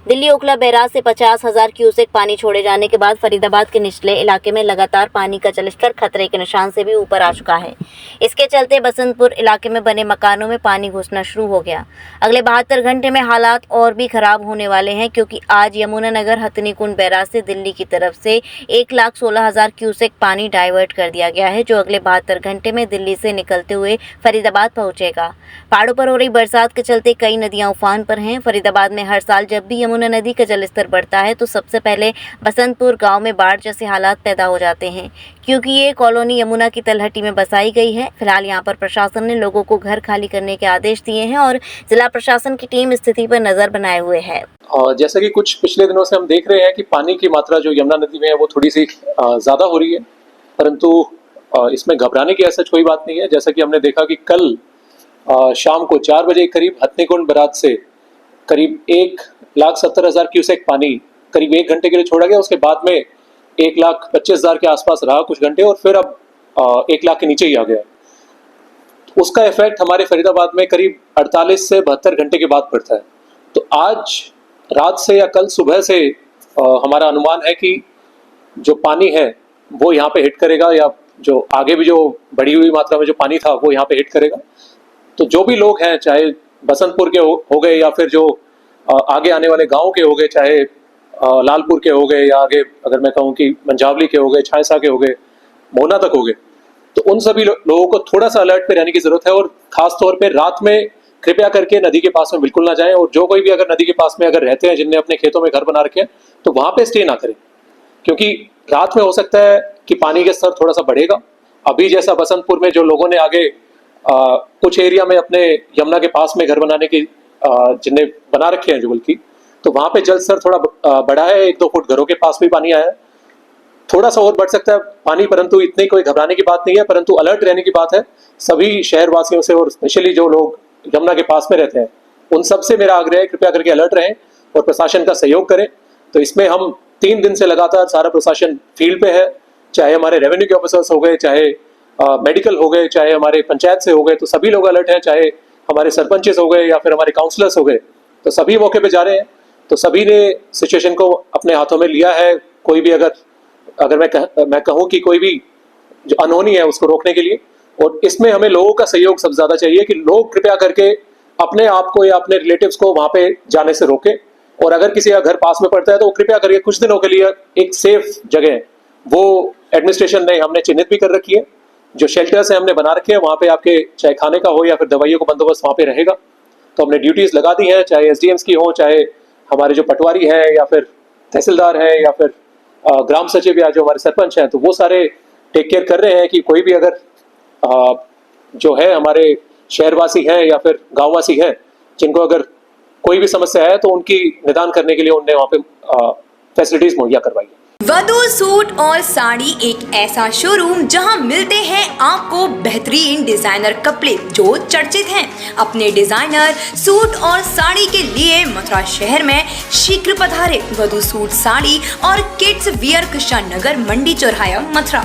Delhi Okhla barrage से 50,000 cusec पानी छोड़े जाने के बाद फरीदाबाद के निचले इलाके में लगातार पानी का जलस्तर खतरे के निशान से भी ऊपर आ चुका है। इसके चलते बसंतपुर इलाके में बने मकानों में पानी घुसना शुरू हो गया। अगले 72 घंटे में हालात और भी खराब होने वाले हैं, क्योंकि आज यमुनानगर हथनीकुंड बैराज से दिल्ली की तरफ से 1,16,000 क्यूसेक पानी डाइवर्ट कर दिया गया है, जो अगले 72 घंटे में दिल्ली से निकलते हुए फरीदाबाद पहुंचेगा। पहाड़ों पर हो रही बरसात के चलते कई नदियां उफान पर हैं। फरीदाबाद में हर साल जब भी यमुना नदी का जलस्तर बढ़ता है तो सबसे पहले बसंतपुर गांव में बाढ़ जैसे हालात पैदा हो जाते हैं, क्योंकि ये कॉलोनी यमुना की तलहटी में बसाई गई है। फिलहाल यहां पर प्रशासन ने लोगों को घर खाली करने के आदेश दिए हैं और जिला प्रशासन की टीम स्थिति पर नजर बनाए हुए है। जैसे कि कुछ पिछले दिनों से हम देख रहे हैं कि पानी की मात्रा जो यमुना नदी में है वो थोड़ी सी ज़्यादा हो रही है, परंतु इसमें घबराने की ऐसा कोई बात नहीं है। जैसा कि हमने देखा कि कल शाम को 4 बजे करीब हथनीकुंड बैराज से करीब 1,70,000 क्यूसेक पानी करीब 1 घंटे के लिए छोड़ा गया। उसके बाद में 1,25,000 के आसपास रहा कुछ घंटे और फिर अब 1 लाख के नीचे ही आ गया। उसका इफेक्ट हमारे फरीदाबाद में करीब 48 से 72 घंटे के बाद पड़ता है। तो आज रात से या कल सुबह से हमारा अनुमान है कि जो पानी है वो यहाँ पे हिट करेगा, या जो आगे भी जो बढ़ी हुई मात्रा में जो पानी था वो यहाँ पे हिट करेगा। तो जो भी लोग हैं, चाहे बसंतपुर के हो गए या फिर जो आगे आने वाले गाँव के हो गए, चाहे लालपुर के हो गए या आगे अगर मैं कहूँ कि मंझावली के हो गए, छायसा के हो गए, मोहना तक हो गए, तो उन सभी लोगों को थोड़ा सा अलर्ट पे रहने की जरूरत है। और खास तौर पे रात में कृपया करके नदी के पास में बिल्कुल ना जाएं। और जो कोई भी अगर नदी के पास में अगर रहते हैं, जिनने अपने खेतों में घर बना रखे हैं, तो वहां पे स्टे ना करें, क्योंकि रात में हो सकता है कि पानी के स्तर थोड़ा सा बढ़ेगा। अभी जैसा बसंतपुर में जो लोगों ने आगे कुछ एरिया में अपने यमुना के पास में घर बनाने की जिनने बना रखे हैं जुगल की, तो वहां पे जल स्तर थोड़ा बढ़ा है। 1-2 फुट घरों के पास भी पानी आया है। थोड़ा सा और बढ़ सकता है पानी, परंतु इतनी कोई घबराने की बात नहीं है। परंतु अलर्ट रहने की बात है सभी शहरवासियों से, और स्पेशली जो लोग यमुना के पास में रहते हैं उन सब से मेरा आग्रह है कृपया करके अलर्ट रहें और प्रशासन का सहयोग करें। तो इसमें हम 3 दिन से लगातार सारा प्रशासन फील्ड पे है, चाहे हमारे रेवेन्यू के ऑफिसर्स हो गए, चाहे मेडिकल हो गए, चाहे हमारे पंचायत से हो गए, तो सभी लोग अलर्ट हैं, चाहे हमारे सरपंचेस हो गए या फिर हमारे काउंसलर्स हो गए, तो सभी मौके पे जा रहे हैं। तो सभी ने सिचुएशन को अपने हाथों में लिया है। कोई भी अगर मैं कहूँ कि कोई भी जो अनहोनी है उसको रोकने के लिए, और इसमें हमें लोगों का सहयोग सबसे ज़्यादा चाहिए कि लोग कृपया करके अपने आप को या अपने रिलेटिव्स को वहाँ पे जाने से रोकें। और अगर किसी का घर पास में पड़ता है तो वो कृपया करके कुछ दिनों के लिए एक सेफ जगह वो एडमिनिस्ट्रेशन ने हमने चिन्हित भी कर रखी है, जो शेल्टर्स हैं हमने बना रखे हैं, वहाँ पे आपके चाहे खाने का हो या फिर दवाइयों का बंदोबस्त वहाँ पे रहेगा। तो हमने ड्यूटीज़ लगा दी हैं, चाहे SDMs की हो, चाहे हमारे जो पटवारी हैं या फिर तहसीलदार हैं या फिर ग्राम सचिव या जो हमारे सरपंच हैं, तो वो सारे टेक केयर कर रहे हैं कि कोई भी अगर जो है हमारे शहरवासी हैं या फिर गाँववासी हैं जिनको अगर कोई भी समस्या है तो उनकी निदान करने के लिए उनने वहाँ पे फैसिलिटीज मुहैया करवाई है। वधू सूट और साड़ी एक ऐसा शोरूम जहां मिलते हैं आपको बेहतरीन डिजाइनर कपड़े जो चर्चित हैं। अपने डिजाइनर सूट और साड़ी के लिए मथुरा शहर में शीघ्र पधारे। वधू सूट साड़ी और किड्स वियर कृष्णा नगर मंडी चौराहा मथुरा।